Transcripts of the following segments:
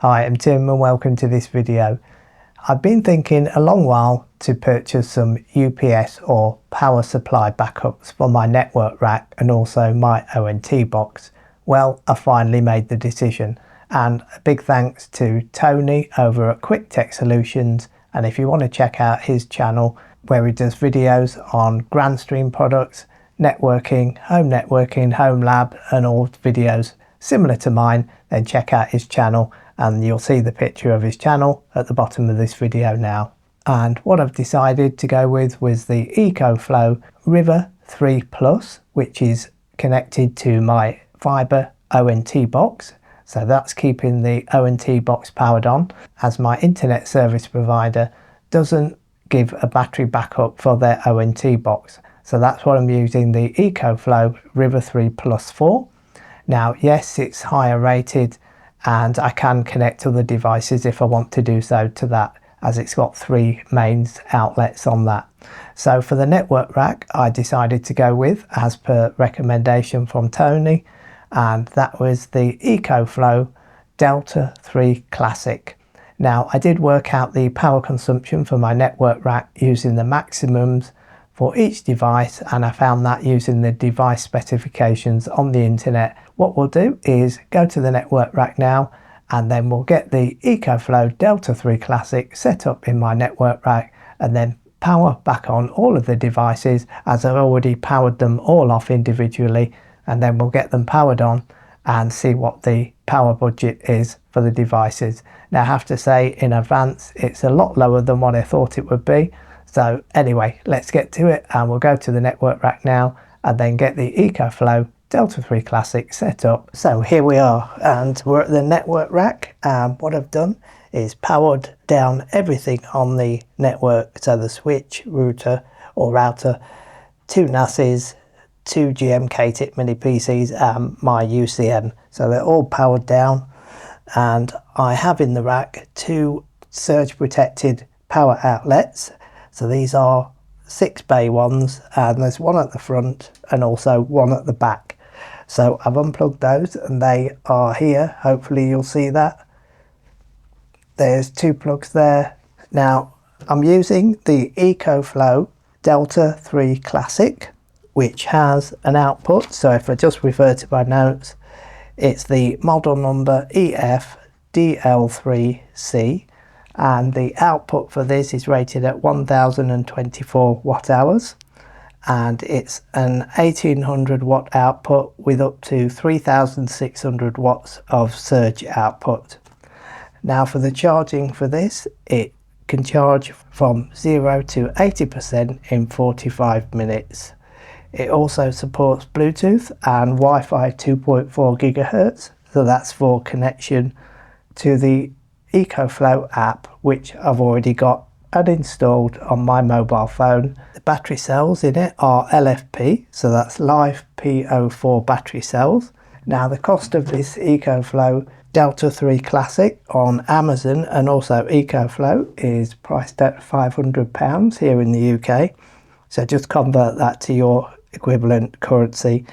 Hi, I'm Tim and welcome to this video. I've been thinking a long while to purchase some UPS or power supply backups for my network rack and also my ONT box. Well, I finally made the decision, and a big thanks to Tony over at Quick Tech Solutions. And if you want to check out his channel where he does videos on grandstream products, networking, home lab and all videos similar to mine, then check out his channel and you'll see the picture of his channel at the bottom of this video now. And what I've decided to go with was the EcoFlow River 3 Plus, which is connected to my fiber ONT box. So that's keeping the ONT box powered on, as my internet service provider doesn't give a battery backup for their ONT box. So that's what I'm using the EcoFlow River 3 Plus for. Now, yes, it's higher rated and I can connect other devices if I want to do so to that, as it's got 3 mains outlets on that. So for the network rack, I decided to go with, as per recommendation from Tony, and that was the EcoFlow Delta 3 Classic. Now, I did work out the power consumption for my network rack using the maximums for each device, and I found that using the device specifications on the internet. What we'll do is go to the network rack now, and then we'll get the EcoFlow Delta 3 Classic set up in my network rack and then power back on all of the devices, as I've already powered them all off individually, and then we'll get them powered on and see what the power budget is for the devices. Now, I have to say in advance, it's a lot lower than what I thought it would be. So anyway, let's get to it, and we'll go to the network rack now and then get the EcoFlow Delta 3 Classic set up. So here we are, and we're at the network rack, and what I've done is powered down everything on the network. So the switch, router, 2 NASes, 2 GMK-TIP mini PCs and my UCM. So they're all powered down, and I have in the rack 2 surge protected power outlets. So these are 6 bay ones, and there's one at the front and also one at the back. So I've unplugged those and they are here. Hopefully you'll see that. There's 2 plugs there. Now I'm using the EcoFlow Delta 3 Classic, which has an output. So if I just refer to my notes, it's the model number EFDL3C. And the output for this is rated at 1024 watt hours, and it's an 1800 watt output with up to 3600 watts of surge output. Now for the charging for this, it can charge from 0 to 80% in 45 minutes. It also supports Bluetooth and Wi-Fi 2.4 gigahertz, so that's for connection to the EcoFlow app, which I've already got uninstalled on my mobile phone. The battery cells in it are LFP, so that's live PO4 battery cells. Now the cost of this EcoFlow Delta 3 Classic on Amazon and also EcoFlow is priced at £500 here in the UK. So just convert that to your equivalent currency.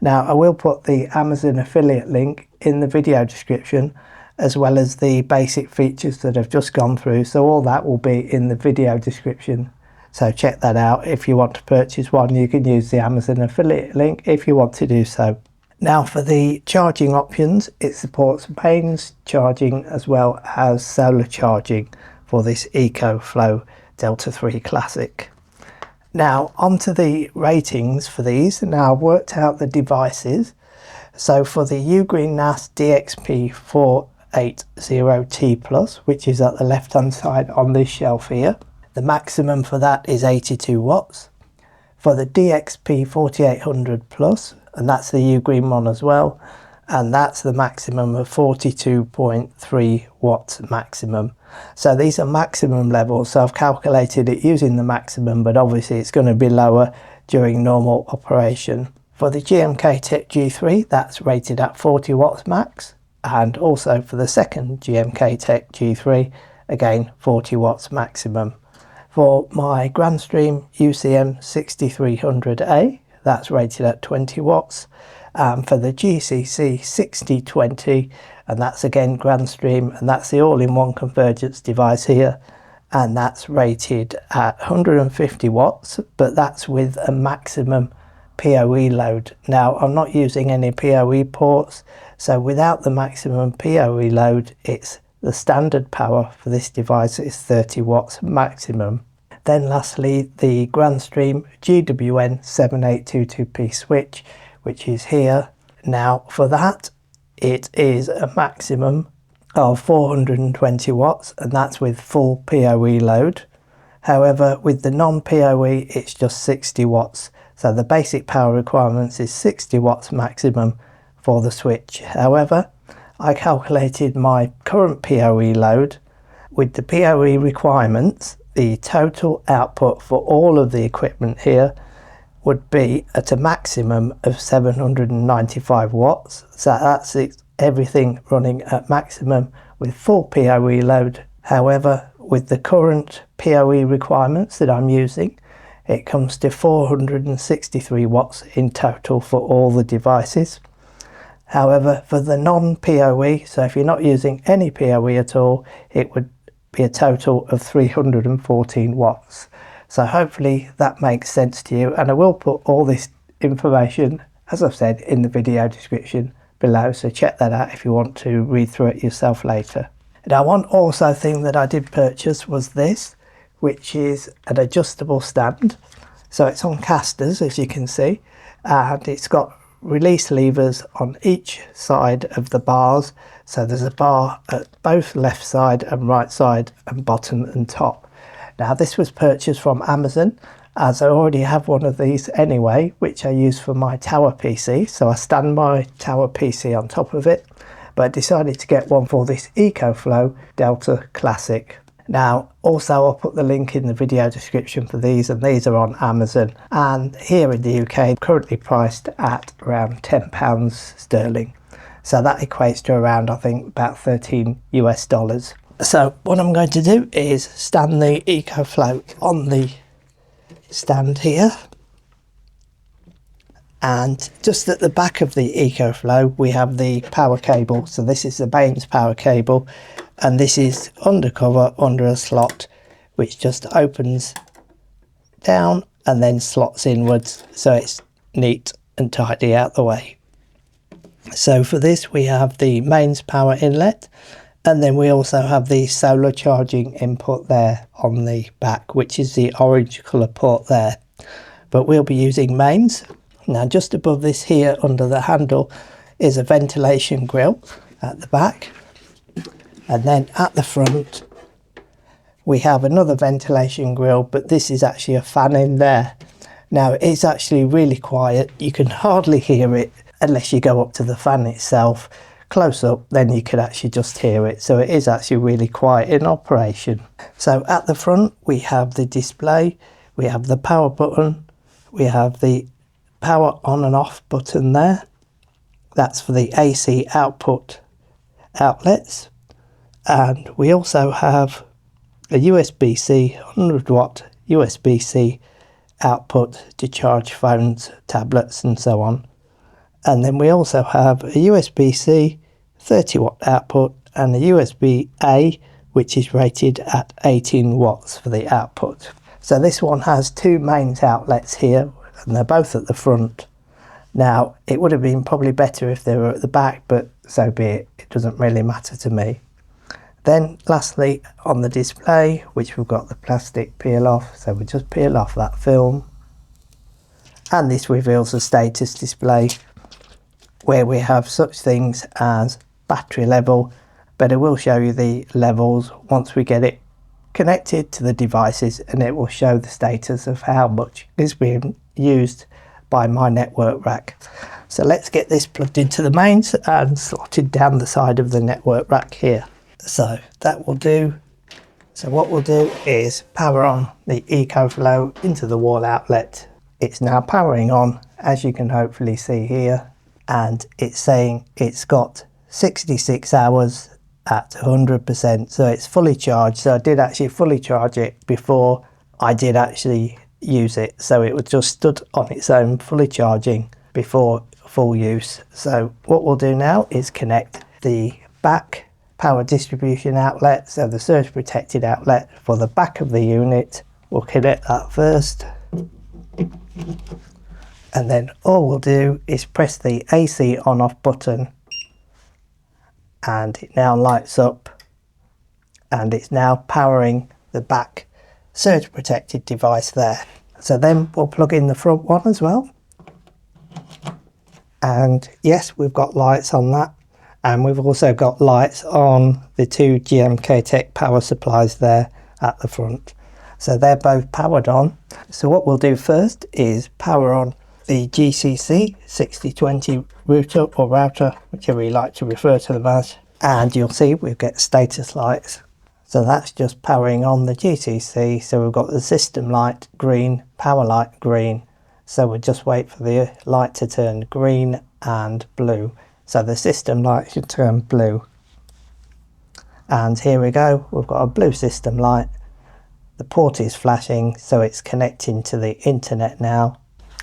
Now I will put the Amazon affiliate link in the video description, as well as the basic features that I've just gone through. So all that will be in the video description. So check that out. If you want to purchase one, you can use the Amazon affiliate link if you want to do so. Now for the charging options, it supports mains charging as well as solar charging for this EcoFlow Delta 3 Classic. Now onto the ratings for these. Now I've worked out the devices. So for the ugreen NAS DXP480T Plus, which is at the left hand side on this shelf here, the maximum for that is 82 watts. For the DXP4800 Plus, and that's the ugreen one as well, and that's the maximum of 42.3 watts maximum. So these are maximum levels, so I've calculated it using the maximum, but obviously it's going to be lower during normal operation. For the GMK-TIP G3, that's rated at 40 watts max, and also for the second GMK-TIP G3, again 40 watts maximum. For my grandstream UCM 6300A, that's rated at 20 watts, For the GCC 6020, and that's again grandstream, and that's the all-in-one convergence device here, and that's rated at 150 watts, but that's with a maximum PoE load. Now I'm not using any PoE ports, so without the maximum PoE load, it's the standard power for this device is 30 watts maximum. Then lastly, the grandstream GWN 7822P switch, which is here. Now for that, it is a maximum of 420 watts, and that's with full PoE load. However, with the non-PoE, it's just 60 watts. So the basic power requirements is 60 watts maximum for the switch. However, I calculated my current PoE load. With the PoE requirements, the total output for all of the equipment here would be at a maximum of 795 watts. So that's everything running at maximum with full PoE load. However, with the current PoE requirements that I'm using, it comes to 463 watts in total for all the devices. However, for the non-PoE, so if you're not using any PoE at all, it would be a total of 314 watts. So hopefully that makes sense to you, and I will put all this information, as I've said, in the video description below, so check that out if you want to read through it yourself later. Now, one also thing that I did purchase was this, which is an adjustable stand. So it's on casters, as you can see, and it's got release levers on each side of the bars. So there's a bar at both left side and right side and bottom and top. Now this was purchased from Amazon, as I already have one of these anyway, which I use for my tower PC. So I stand my tower PC on top of it, but I decided to get one for this EcoFlow Delta Classic. Now also I'll put the link in the video description for these, and these are on Amazon, and here in the UK currently priced at around £10 sterling. So that equates to around, I think, about 13 US dollars. So what I'm going to do is stand the EcoFlow on the stand here, and just at the back of the EcoFlow we have the power cable. So this is the mains power cable, and this is undercover under a slot which just opens down and then slots inwards, so it's neat and tidy out the way. So for this we have the mains power inlet, and then we also have the solar charging input there on the back, which is the orange colour port there, but we'll be using mains. Now just above this here under the handle is a ventilation grill at the back, and then at the front we have another ventilation grill, but this is actually a fan in there. Now it's actually really quiet, you can hardly hear it unless you go up to the fan itself. Close up, then you could actually just hear it, so it is actually really quiet in operation. So at the front we have the display, we have the power button, we have the power on and off button there, that's for the AC output outlets, and we also have a USB-C 100 watt USB-C output to charge phones, tablets and so on. And then we also have a USB-C 30 watt output and a USB-A, which is rated at 18 watts for the output. So this one has two mains outlets here, and they're both at the front. Now it would have been probably better if they were at the back, but so be it, it doesn't really matter to me. Then lastly on the display, which we've got the plastic peel off, so we just peel off that film, and this reveals the status display where we have such things as battery level, but it will show you the levels once we get it connected to the devices, and it will show the status of how much is being used by my network rack. So let's get this plugged into the mains and slotted down the side of the network rack here. So that will do. So what we'll do is power on the EcoFlow into the wall outlet. It's now powering on, as you can hopefully see here, and it's saying it's got 66 hours at 100%, so it's fully charged. So I did actually fully charge it before I did actually use it, so it was just stood on its own fully charging before full use. So what we'll do now is connect the back power distribution outlet, so the surge protected outlet for the back of the unit. We'll connect that first, and then all we'll do is press the AC on off button, and it now lights up, and it's now powering the back surge protected device there. So then we'll plug in the front one as well, and yes, we've got lights on that, and we've also got lights on the two GMK Tech power supplies there at the front. So they're both powered on. So what we'll do first is power on the GCC 6020 router, whichever you like to refer to them as, and you'll see we've got status lights. So that's just powering on the GCC. So we've got the system light green, power light green. So we'll just wait for the light to turn green and blue. So the system light should turn blue. And here we go, we've got a blue system light. The port is flashing, so it's connecting to the internet now.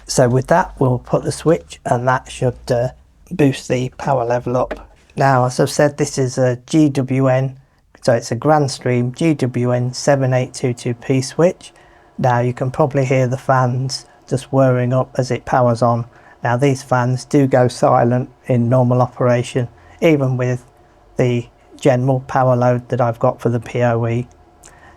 So with that, we'll put the switch, and that should boost the power level up. Now, as I've said, this is a GWN, so it's a grandstream GWN 7822P switch. Now you can probably hear the fans just whirring up as it powers on. Now these fans do go silent in normal operation, even with the general power load that I've got for the PoE.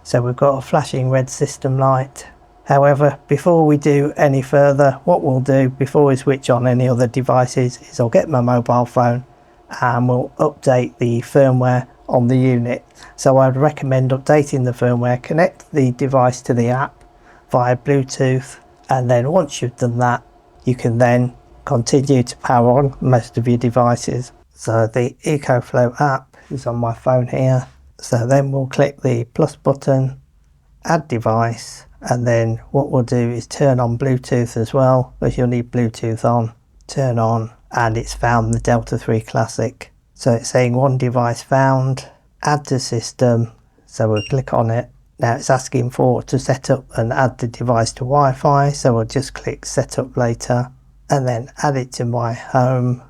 So we've got a flashing red system light. However, before we do any further, what we'll do before we switch on any other devices is I'll get my mobile phone and we'll update the firmware on the unit. So I'd recommend updating the firmware, connect the device to the app via Bluetooth, and then once you've done that, you can then continue to power on most of your devices. So the EcoFlow app is on my phone here. So then we'll click the plus button, add device, and then what we'll do is turn on Bluetooth as well, because you'll need Bluetooth on. Turn on, and it's found the Delta 3 Classic. So it's saying one device found, add to system, so we'll click on it. Now it's asking for to set up and add the device to Wi-Fi, so we'll just click set up later, and then add it to my home,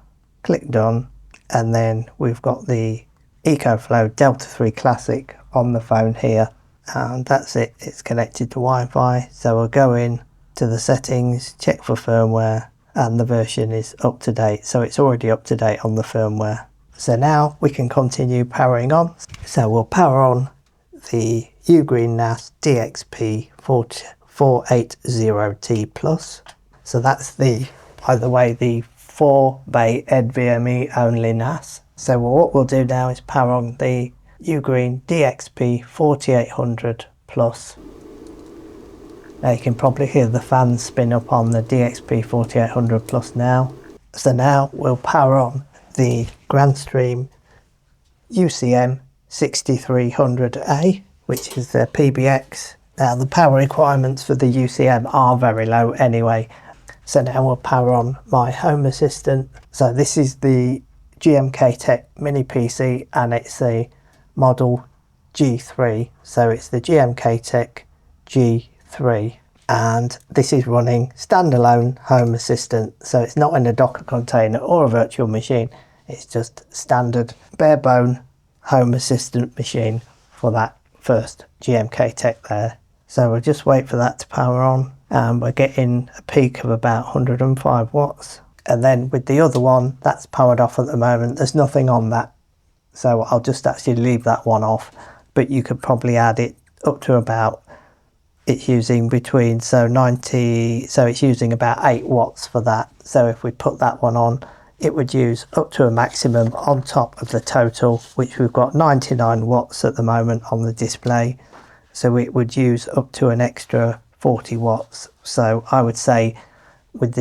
click done, and then we've got the EcoFlow Delta 3 Classic on the phone here, and that's it, it's connected to Wi-Fi. So we'll go in to the settings, check for firmware, and the version is up to date, so it's already up to date on the firmware. So now we can continue powering on. So we'll power on the ugreen NAS DXP 480T Plus. So that's the, by the way, the 4-bay NVMe only NAS. So what we'll do now is power on the ugreen DXP 4800 Plus. Now you can probably hear the fans spin up on the DXP 4800 Plus now. So now we'll power on the grandstream UCM 6300A, which is the PBX. Now the power requirements for the UCM are very low anyway. So now we'll power on my Home Assistant. So this is the GMK Tech mini PC, and it's a model G3. So it's the GMK Tech G3, and this is running standalone Home Assistant. So it's not in a Docker container or a virtual machine. It's just standard bare bone Home Assistant machine for that first GMK Tech there. So we'll just wait for that to power on, and we're getting a peak of about 105 watts. And then with the other one, that's powered off at the moment. There's nothing on that, so I'll just actually leave that one off. But you could probably add it up to about, it's using between, so it's using about 8 watts for that. So if we put that one on, it would use up to a maximum on top of the total, which we've got 99 watts at the moment on the display. So it would use up to an extra 40 watts. So I would say with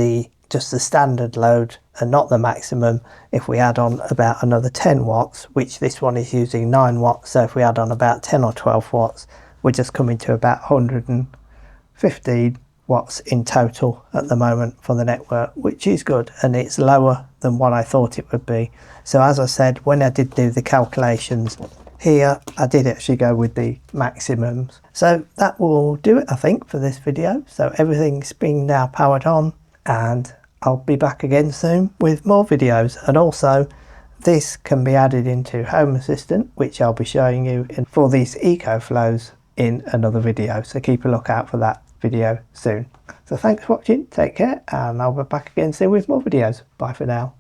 just the standard load and not the maximum, if we add on about another 10 watts, which this one is using 9 watts, so if we add on about 10 or 12 watts, we're just coming to about 115 watts in total at the moment for the network, which is good, and it's lower than what I thought it would be. So as I said, when I did do the calculations here, I did actually go with the maximums. So that will do it, I think, for this video. So everything's being now powered on, and I'll be back again soon with more videos, and also this can be added into Home Assistant, which I'll be showing you for these EcoFlows in another video, so keep a lookout for that video soon. So thanks for watching, take care, and I'll be back again soon with more videos. Bye for now.